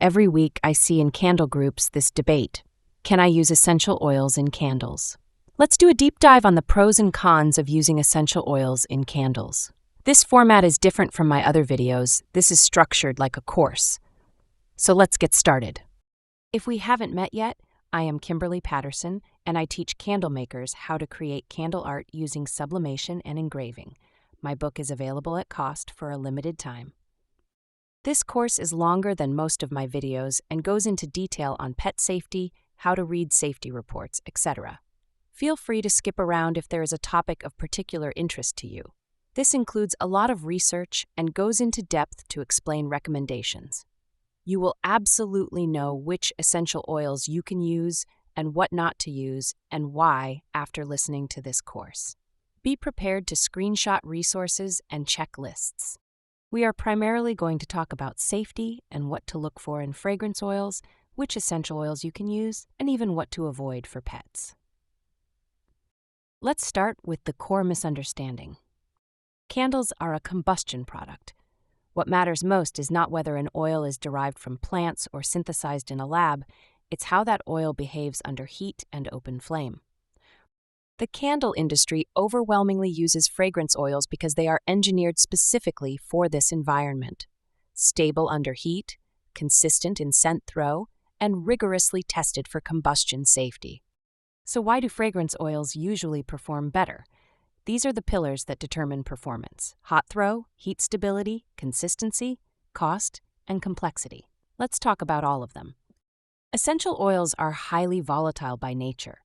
Every week I see in candle groups this debate. Can I use essential oils in candles? Let's do a deep dive on the pros and cons of using essential oils in candles. This format is different from my other videos. This is structured like a course. So let's get started. If we haven't met yet, I am Kimberly Patterson, and I teach candle makers how to create candle art using sublimation and engraving. My book is available at cost for a limited time. This course is longer than most of my videos and goes into detail on pet safety, how to read safety reports, etc. Feel free to skip around if there is a topic of particular interest to you. This includes a lot of research and goes into depth to explain recommendations. You will absolutely know which essential oils you can use and what not to use and why after listening to this course. Be prepared to screenshot resources and check lists. We are primarily going to talk about safety and what to look for in fragrance oils, which essential oils you can use, and even what to avoid for pets. Let's start with the core misunderstanding. Candles are a combustion product. What matters most is not whether an oil is derived from plants or synthesized in a lab, it's how that oil behaves under heat and open flame. The candle industry overwhelmingly uses fragrance oils because they are engineered specifically for this environment. Stable under heat, consistent in scent throw, and rigorously tested for combustion safety. So why do fragrance oils usually perform better? These are the pillars that determine performance: hot throw, heat stability, consistency, cost, and complexity. Let's talk about all of them. Essential oils are highly volatile by nature.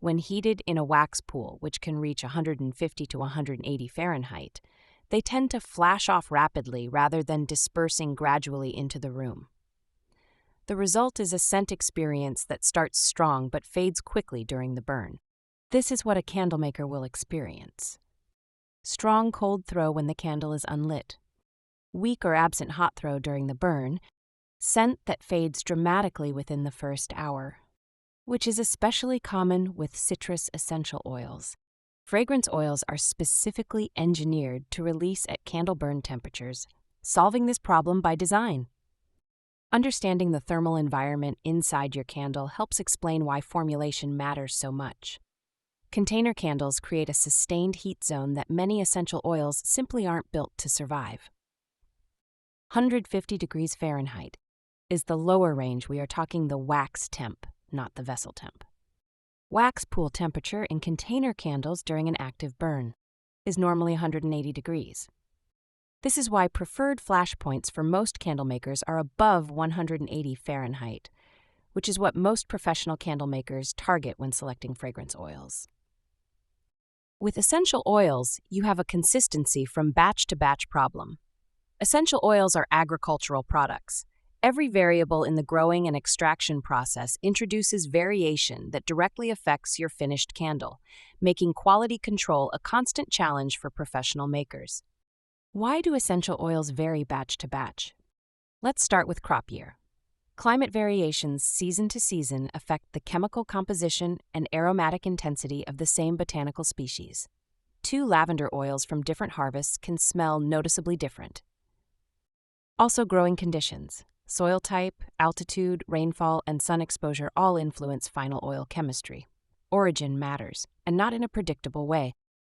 When heated in a wax pool, which can reach 150 to 180 Fahrenheit, they tend to flash off rapidly rather than dispersing gradually into the room. The result is a scent experience that starts strong but fades quickly during the burn. This is what a candle maker will experience. Strong cold throw when the candle is unlit. Weak or absent hot throw during the burn. Scent that fades dramatically within the first hour, which is especially common with citrus essential oils. Fragrance oils are specifically engineered to release at candle burn temperatures, solving this problem by design. Understanding the thermal environment inside your candle helps explain why formulation matters so much. Container candles create a sustained heat zone that many essential oils simply aren't built to survive. 150 degrees Fahrenheit is the lower range. We are talking the wax temp, not the vessel temp. Wax pool temperature in container candles during an active burn is normally 180 degrees. This is why preferred flash points for most candle makers are above 180 Fahrenheit, which is what most professional candle makers target when selecting fragrance oils. With essential oils, you have a consistency from batch to batch problem. Essential oils are agricultural products. Every variable in the growing and extraction process introduces variation that directly affects your finished candle, making quality control a constant challenge for professional makers. Why do essential oils vary batch to batch? Let's start with crop year. Climate variations season to season affect the chemical composition and aromatic intensity of the same botanical species. 2 lavender oils from different harvests can smell noticeably different. Also, growing conditions. Soil type, altitude, rainfall, and sun exposure all influence final oil chemistry. Origin matters, and not in a predictable way.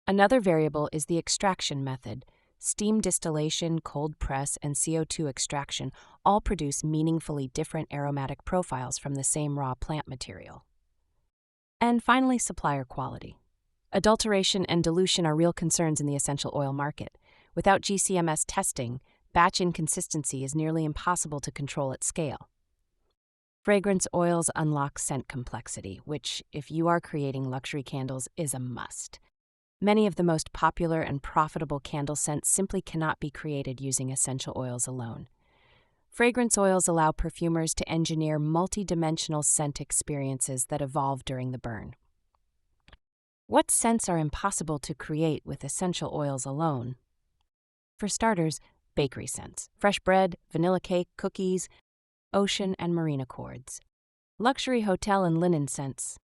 Another variable is the extraction method. Steam distillation, cold press, and CO2 extraction all produce meaningfully different aromatic profiles from the same raw plant material. And finally, supplier quality. Adulteration and dilution are real concerns in the essential oil market. Without GCMS testing, batch inconsistency is nearly impossible to control at scale. Fragrance oils unlock scent complexity, which, if you are creating luxury candles, is a must. Many of the most popular and profitable candle scents simply cannot be created using essential oils alone. Fragrance oils allow perfumers to engineer multi-dimensional scent experiences that evolve during the burn. What scents are impossible to create with essential oils alone? For starters, bakery scents: fresh bread, vanilla cake, cookies, ocean and marine accords. Luxury hotel and linen scents: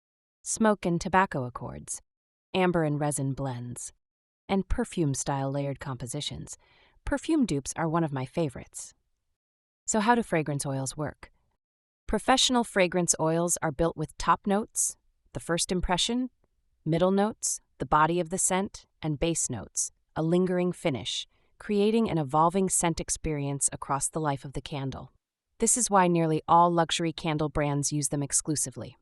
smoke and tobacco accords, amber and resin blends, and perfume-style layered compositions. Perfume dupes are one of my favorites. So how do fragrance oils work? Professional fragrance oils are built with top notes, the first impression, middle notes, the body of the scent, and base notes, a lingering finish, creating an evolving scent experience across the life of the candle. This is why nearly all luxury candle brands use them exclusively.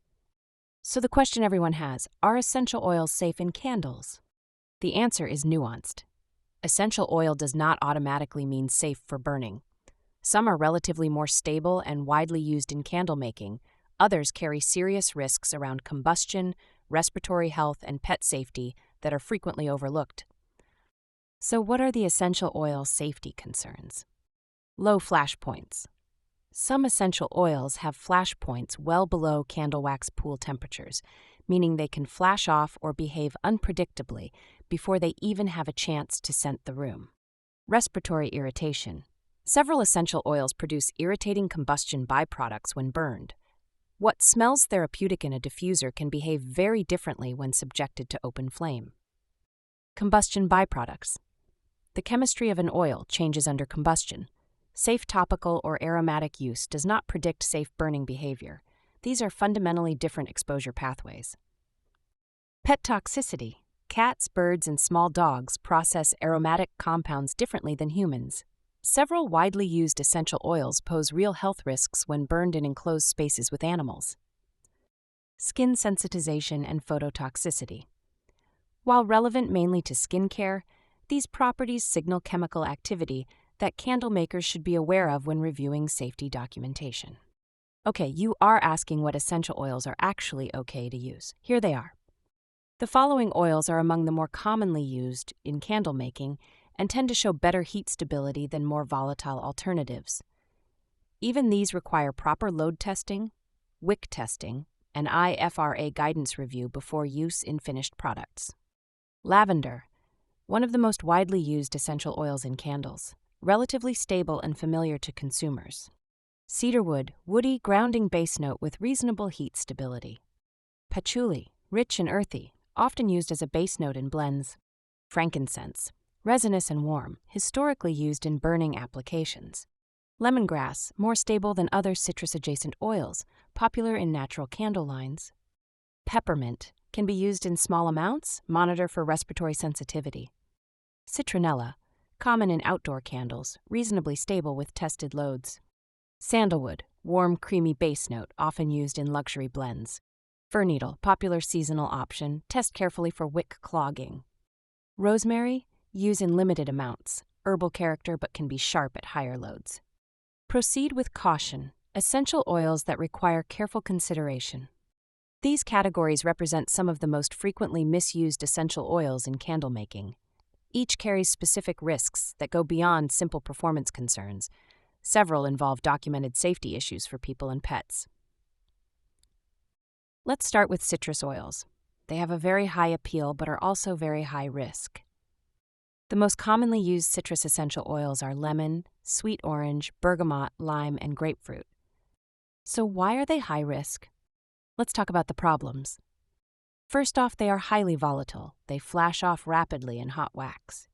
So the question everyone has, are essential oils safe in candles? The answer is nuanced. Essential oil does not automatically mean safe for burning. Some are relatively more stable and widely used in candle making. Others carry serious risks around combustion, respiratory health, and pet safety that are frequently overlooked. So what are the essential oil safety concerns? Low flash points. Some essential oils have flash points well below candle wax pool temperatures, meaning they can flash off or behave unpredictably before they even have a chance to scent the room. Respiratory irritation. Several essential oils produce irritating combustion byproducts when burned. What smells therapeutic in a diffuser can behave very differently when subjected to open flame. Combustion byproducts. The chemistry of an oil changes under combustion. Safe topical or aromatic use does not predict safe burning behavior. These are fundamentally different exposure pathways. Pet toxicity. Cats, birds, and small dogs process aromatic compounds differently than humans. Several widely used essential oils pose real health risks when burned in enclosed spaces with animals. Skin sensitization and phototoxicity. While relevant mainly to skincare, these properties signal chemical activity that candle makers should be aware of when reviewing safety documentation. Okay, you are asking what essential oils are actually okay to use. Here they are. The following oils are among the more commonly used in candle making and tend to show better heat stability than more volatile alternatives. Even these require proper load testing, wick testing, and IFRA guidance review before use in finished products. Lavender, one of the most widely used essential oils in candles, relatively stable and familiar to consumers. Cedarwood, woody, grounding base note with reasonable heat stability. Patchouli, rich and earthy, often used as a base note in blends. Frankincense, resinous and warm, historically used in burning applications. Lemongrass, more stable than other citrus-adjacent oils, popular in natural candle lines. Peppermint, can be used in small amounts, monitor for respiratory sensitivity. Citronella, common in outdoor candles, reasonably stable with tested loads. Sandalwood, warm, creamy base note, often used in luxury blends. Fir needle, popular seasonal option, test carefully for wick clogging. Rosemary, use in limited amounts, herbal character but can be sharp at higher loads. Proceed with caution, essential oils that require careful consideration. These categories represent some of the most frequently misused essential oils in candle making. Each carries specific risks that go beyond simple performance concerns. Several involve documented safety issues for people and pets. Let's start with citrus oils. They have a very high appeal but are also very high risk. The most commonly used citrus essential oils are lemon, sweet orange, bergamot, lime, and grapefruit. So why are they high risk? Let's talk about the problems. First off, they are highly volatile. They flash off rapidly in hot wax.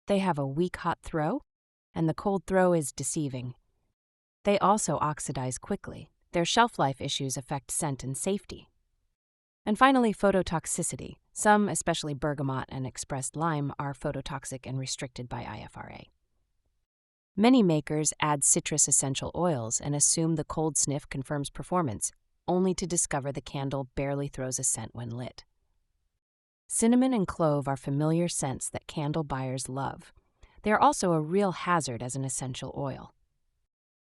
They have a weak hot throw, and the cold throw is deceiving. They also oxidize quickly. Their shelf life issues affect scent and safety. And finally, phototoxicity. Some, especially bergamot and expressed lime, are phototoxic and restricted by IFRA. Many makers add citrus essential oils and assume the cold sniff confirms performance, only to discover the candle barely throws a scent when lit. Cinnamon and clove are familiar scents that candle buyers love. They are also a real hazard as an essential oil.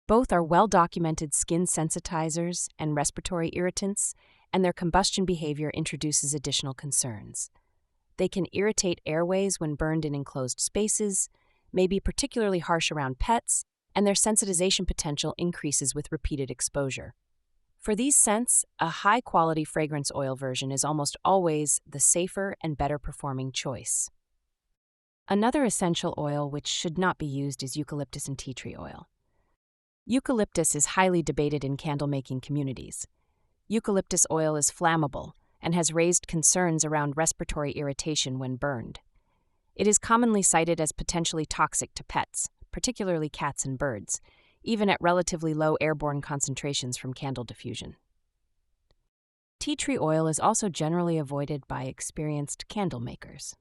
Both are well-documented skin sensitizers and respiratory irritants, and their combustion behavior introduces additional concerns. They can irritate airways when burned in enclosed spaces, may be particularly harsh around pets, and their sensitization potential increases with repeated exposure. For these scents, a high-quality fragrance oil version is almost always the safer and better performing choice. Another essential oil which should not be used is eucalyptus and tea tree oil. Eucalyptus is highly debated in candle-making communities. Eucalyptus oil is flammable and has raised concerns around respiratory irritation when burned. It is commonly cited as potentially toxic to pets, particularly cats and birds. even at relatively low airborne concentrations from candle diffusion. Tea tree oil is also generally avoided by experienced candle makers.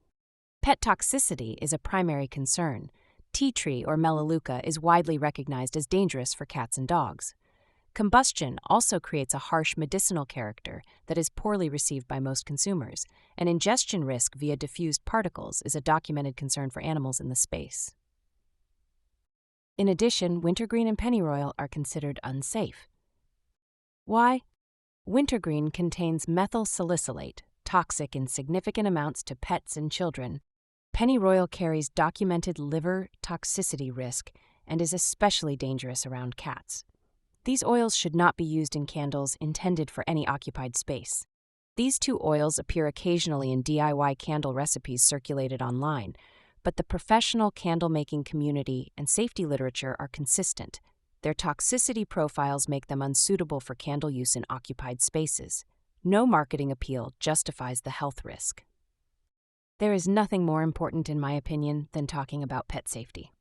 Pet toxicity is a primary concern. Tea tree or melaleuca is widely recognized as dangerous for cats and dogs. Combustion also creates a harsh medicinal character that is poorly received by most consumers, and ingestion risk via diffused particles is a documented concern for animals in the space. In addition, wintergreen and pennyroyal are considered unsafe. Why? Wintergreen contains methyl salicylate, toxic in significant amounts to pets and children. Pennyroyal carries documented liver toxicity risk and is especially dangerous around cats. These oils should not be used in candles intended for any occupied space. These two oils appear occasionally in DIY candle recipes circulated online, but the professional candle-making community and safety literature are consistent. Their toxicity profiles make them unsuitable for candle use in occupied spaces. No marketing appeal justifies the health risk. There is nothing more important, in my opinion, than talking about pet safety.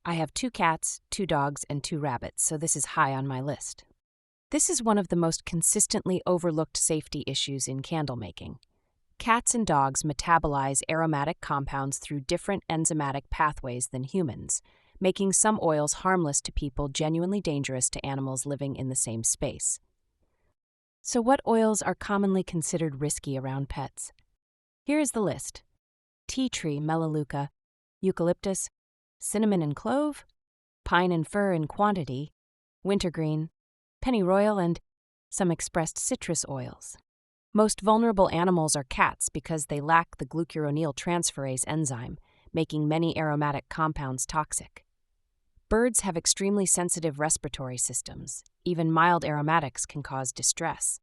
I have 2 cats, 2 dogs, and 2 rabbits, so this is high on my list. This is one of the most consistently overlooked safety issues in candle making. Cats and dogs metabolize aromatic compounds through different enzymatic pathways than humans, making some oils harmless to people, genuinely dangerous to animals living in the same space. So what oils are commonly considered risky around pets? Here is the list: tea tree, melaleuca, eucalyptus, cinnamon and clove, pine and fir in quantity, wintergreen, pennyroyal, and some expressed citrus oils. Most vulnerable animals are cats because they lack the glucuronidase transferase enzyme, making many aromatic compounds toxic. Birds have extremely sensitive respiratory systems. Even mild aromatics can cause distress.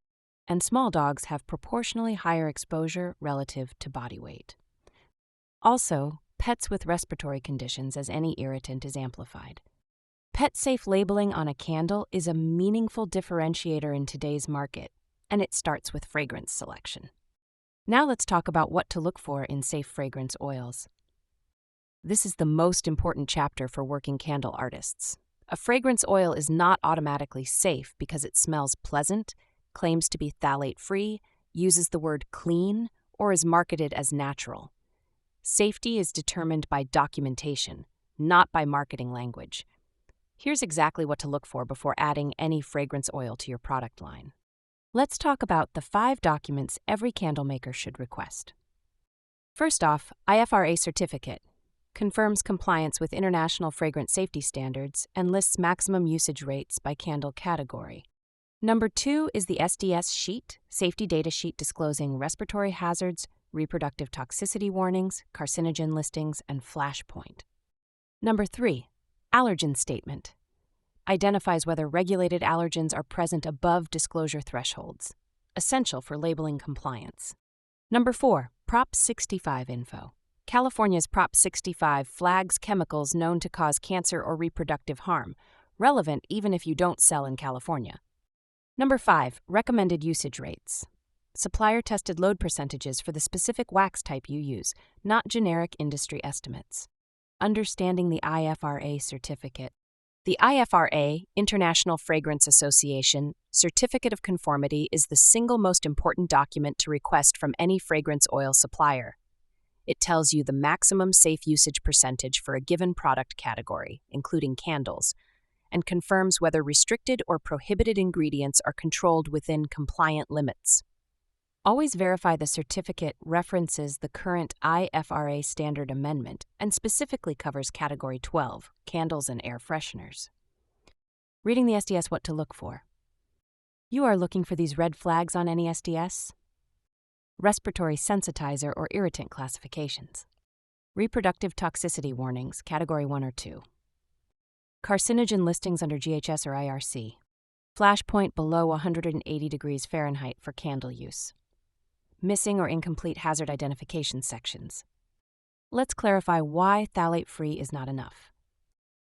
And small dogs have proportionally higher exposure relative to body weight. Also, pets with respiratory conditions, as any irritant is amplified. Pet-safe labeling on a candle is a meaningful differentiator in today's market, and it starts with fragrance selection. Now let's talk about what to look for in safe fragrance oils. This is the most important chapter for working candle artists. A fragrance oil is not automatically safe because it smells pleasant, claims to be phthalate-free, uses the word clean, or is marketed as natural. Safety is determined by documentation, not by marketing language. Here's exactly what to look for before adding any fragrance oil to your product line. Let's talk about the 5 documents every candle maker should request. First off, IFRA certificate confirms compliance with international fragrance safety standards and lists maximum usage rates by candle category. Number 2 is the SDS sheet, safety data sheet disclosing respiratory hazards, reproductive toxicity warnings, carcinogen listings, and flashpoint. Number 3, allergen statement. Identifies whether regulated allergens are present above disclosure thresholds, essential for labeling compliance. Number 4, Prop 65 info. California's Prop 65 flags chemicals known to cause cancer or reproductive harm, relevant even if you don't sell in California. Number 5, recommended usage rates. Supplier-tested load percentages for the specific wax type you use, not generic industry estimates. Understanding the IFRA certificate. The IFRA, International Fragrance Association, Certificate of Conformity is the single most important document to request from any fragrance oil supplier. It tells you the maximum safe usage percentage for a given product category, including candles, and confirms whether restricted or prohibited ingredients are controlled within compliant limits. Always verify the certificate references the current IFRA standard amendment and specifically covers Category 12, candles and air fresheners. Reading the SDS, what to look for. You are looking for these red flags on any SDS? Respiratory sensitizer or irritant classifications. Reproductive toxicity warnings, Category 1 or 2. Carcinogen listings under GHS or IRC. Flashpoint below 180 degrees Fahrenheit for candle use. Missing or incomplete hazard identification sections. Let's clarify why phthalate-free is not enough.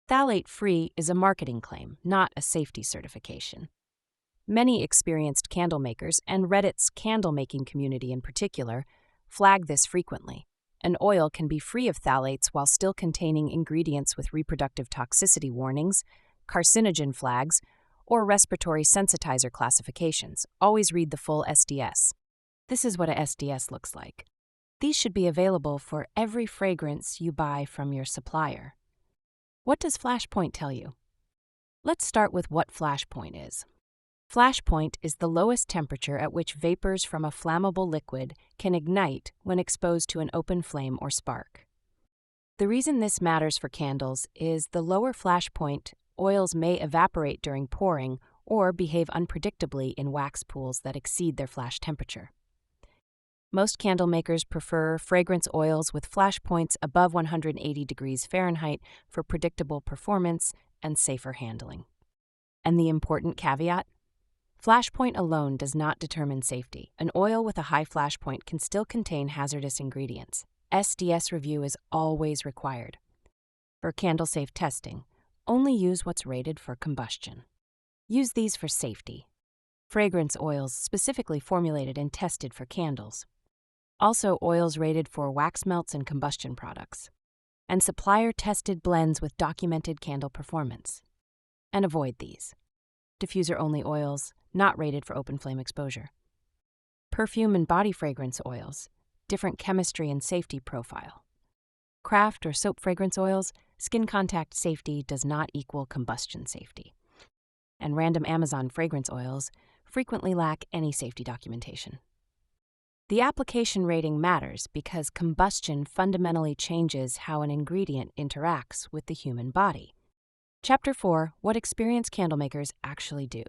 Phthalate-free is a marketing claim, not a safety certification. Many experienced candle makers, and Reddit's candle-making community in particular, flag this frequently. An oil can be free of phthalates while still containing ingredients with reproductive toxicity warnings, carcinogen flags, or respiratory sensitizer classifications. Always read the full SDS. This is what a SDS looks like. These should be available for every fragrance you buy from your supplier. What does flashpoint tell you? Let's start with what flashpoint is. Flashpoint is the lowest temperature at which vapors from a flammable liquid can ignite when exposed to an open flame or spark. The reason this matters for candles is the lower flashpoint, oils may evaporate during pouring or behave unpredictably in wax pools that exceed their flash temperature. Most candle makers prefer fragrance oils with flashpoints above 180 degrees Fahrenheit for predictable performance and safer handling. And the important caveat? Flashpoint alone does not determine safety. An oil with a high flashpoint can still contain hazardous ingredients. SDS review is always required. For candle-safe testing, only use what's rated for combustion. Use these for safety. Fragrance oils specifically formulated and tested for candles. Also oils rated for wax melts and combustion products. And supplier-tested blends with documented candle performance. And avoid these. Diffuser-only oils, not rated for open flame exposure. Perfume and body fragrance oils, different chemistry and safety profile. Craft or soap fragrance oils, skin contact safety does not equal combustion safety. And random Amazon fragrance oils frequently lack any safety documentation. The application rating matters because combustion fundamentally changes how an ingredient interacts with the human body. Chapter 4, What Experienced Candle Makers Actually Do.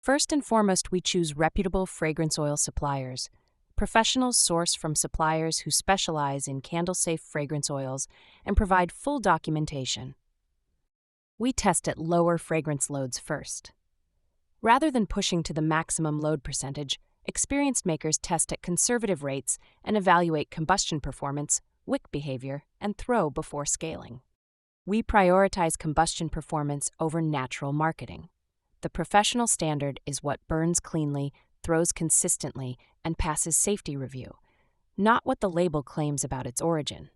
First and foremost, we choose reputable fragrance oil suppliers. Professionals source from suppliers who specialize in candle-safe fragrance oils and provide full documentation. We test at lower fragrance loads first. Rather than pushing to the maximum load percentage, experienced makers test at conservative rates and evaluate combustion performance, wick behavior, and throw before scaling. We prioritize combustion performance over natural marketing. The professional standard is what burns cleanly, throws consistently, and passes safety review, not what the label claims about its origin.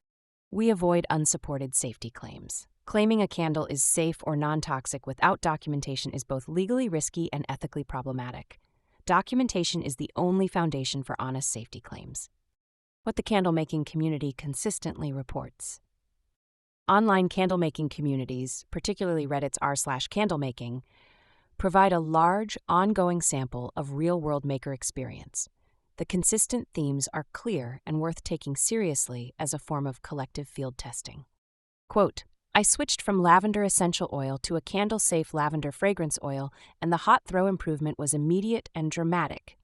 We avoid unsupported safety claims. Claiming a candle is safe or non-toxic without documentation is both legally risky and ethically problematic. Documentation is the only foundation for honest safety claims. What the candle-making community consistently reports. Online candle-making communities, particularly Reddit's r/candlemaking, provide a large, ongoing sample of real-world maker experience. The consistent themes are clear and worth taking seriously as a form of collective field testing. Quote, I switched from lavender essential oil to a candle-safe lavender fragrance oil, and the hot throw improvement was immediate and dramatic.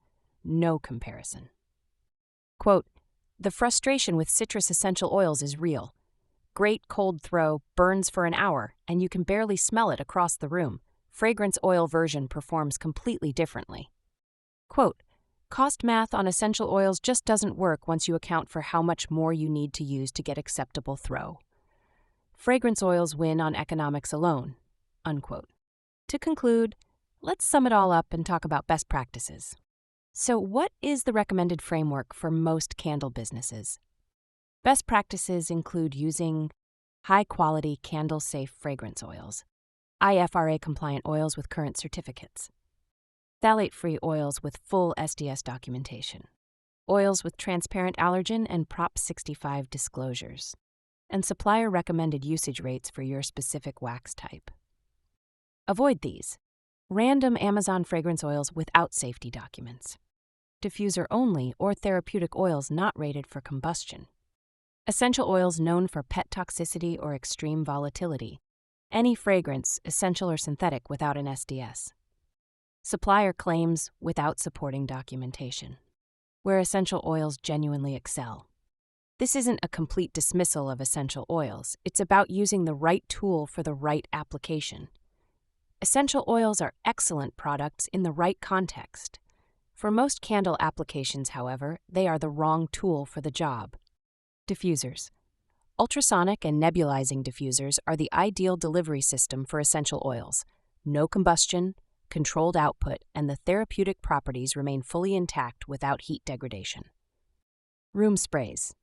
No comparison. Quote, the frustration with citrus essential oils is real. Great cold throw burns for an hour, and you can barely smell it across the room. Fragrance oil version performs completely differently. Quote, cost math on essential oils just doesn't work once you account for how much more you need to use to get acceptable throw. Fragrance oils win on economics alone. Unquote. To conclude, let's sum it all up and talk about best practices. So what is the recommended framework for most candle businesses? Best practices include using high-quality candle-safe fragrance oils, IFRA-compliant oils with current certificates, phthalate-free oils with full SDS documentation, oils with transparent allergen and Prop 65 disclosures, and supplier-recommended usage rates for your specific wax type. Avoid these. Random Amazon fragrance oils without safety documents. Diffuser-only or therapeutic oils not rated for combustion. Essential oils known for pet toxicity or extreme volatility. Any fragrance, essential or synthetic, without an SDS. Supplier claims without supporting documentation. Where essential oils genuinely excel. This isn't a complete dismissal of essential oils. It's about using the right tool for the right application. Essential oils are excellent products in the right context. For most candle applications, however, they are the wrong tool for the job. Diffusers. Ultrasonic and nebulizing diffusers are the ideal delivery system for essential oils. No combustion, controlled output, and the therapeutic properties remain fully intact without heat degradation. Room sprays.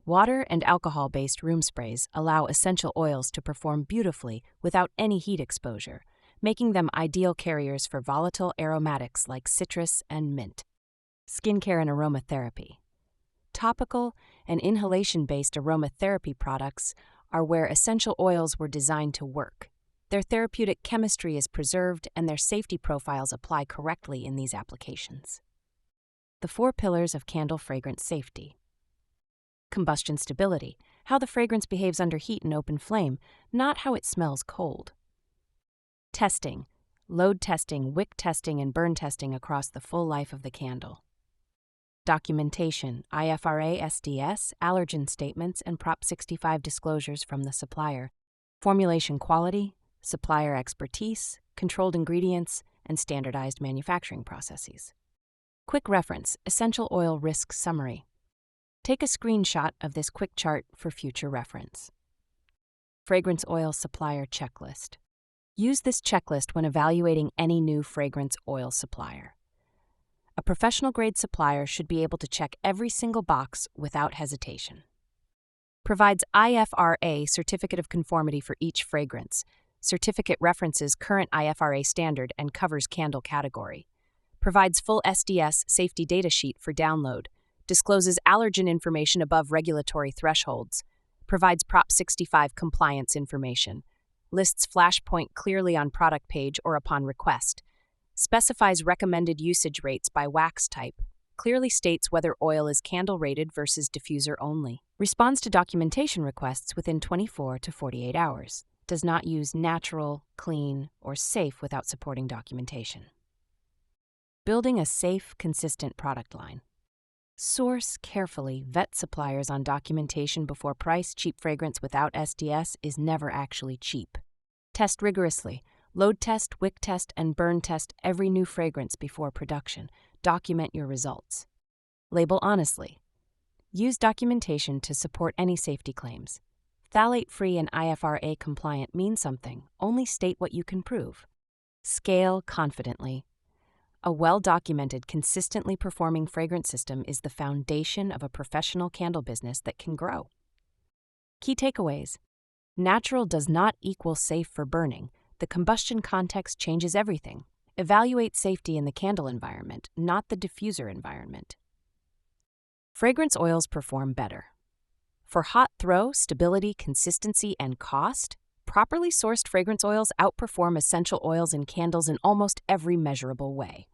Water and alcohol-based room sprays allow essential oils to perform beautifully without any heat exposure, making them ideal carriers for volatile aromatics like citrus and mint. Skincare and aromatherapy. Topical and inhalation-based aromatherapy products are where essential oils were designed to work. Their therapeutic chemistry is preserved and their safety profiles apply correctly in these applications. The 4 pillars of candle fragrance safety. Combustion stability, how the fragrance behaves under heat and open flame, not how it smells cold. Testing, load testing, wick testing, and burn testing across the full life of the candle. Documentation, IFRA, SDS, allergen statements, and Prop 65 disclosures from the supplier. Formulation quality, supplier expertise, controlled ingredients, and standardized manufacturing processes. Quick reference, essential oil risk summary. Take a screenshot of this quick chart for future reference. Fragrance oil supplier checklist. Use this checklist when evaluating any new fragrance oil supplier. A professional-grade supplier should be able to check every single box without hesitation. Provides IFRA Certificate of Conformity for each fragrance. Certificate references current IFRA standard and covers candle category. Provides full SDS safety data sheet for download. Discloses allergen information above regulatory thresholds. Provides Prop 65 compliance information. Lists flashpoint clearly on product page or upon request. Specifies recommended usage rates by wax type. Clearly states whether oil is candle rated versus diffuser only. Responds to documentation requests within 24 to 48 hours. Does not use natural, clean, or safe without supporting documentation. Building a safe, consistent product line. Source carefully, vet suppliers on documentation before price. Cheap fragrance without SDS is never actually cheap. Test rigorously. Load test, wick test, and burn test every new fragrance before production. Document your results. Label honestly. Use documentation to support any safety claims. Phthalate-free and IFRA compliant mean something. Only state what you can prove. Scale confidently. A well-documented, consistently performing fragrance system is the foundation of a professional candle business that can grow. Key takeaways. Natural does not equal safe for burning. The combustion context changes everything. Evaluate safety in the candle environment, not the diffuser environment. Fragrance oils perform better. For hot throw, stability, consistency, and cost, properly sourced fragrance oils outperform essential oils in candles in almost every measurable way.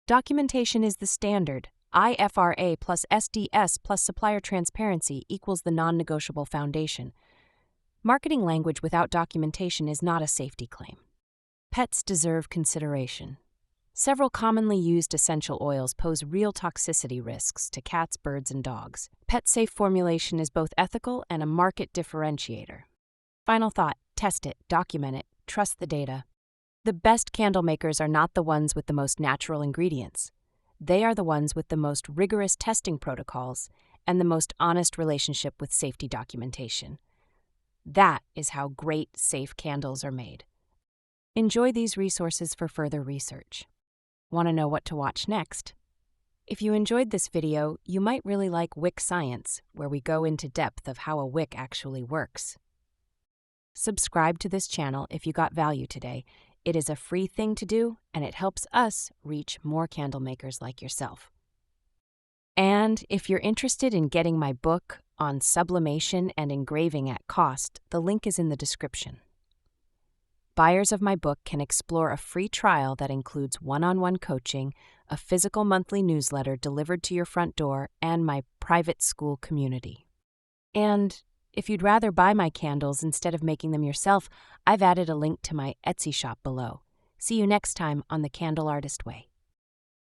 Documentation is the standard. IFRA plus SDS plus supplier transparency equals the non-negotiable foundation. Marketing language without documentation is not a safety claim. Pets deserve consideration. Several commonly used essential oils pose real toxicity risks to cats, birds, and dogs. Pet-safe formulation is both ethical and a market differentiator. Final thought, test it, document it, trust the data. The best candle makers are not the ones with the most natural ingredients. They are the ones with the most rigorous testing protocols and the most honest relationship with safety documentation. That is how great, safe candles are made. Enjoy these resources for further research. Want to know what to watch next? If you enjoyed this video, you might really like Wick Science, where we go into depth of how a wick actually works. Subscribe to this channel if you got value today. It is a free thing to do, and it helps us reach more candle makers like yourself. And if you're interested in getting my book on sublimation and engraving at cost, the link is in the description. Buyers of my book can explore a free trial that includes one-on-one coaching, a physical monthly newsletter delivered to your front door, and my private school community. And if you'd rather buy my candles instead of making them yourself, I've added a link to my Etsy shop below. See you next time on The Candle Artist Way.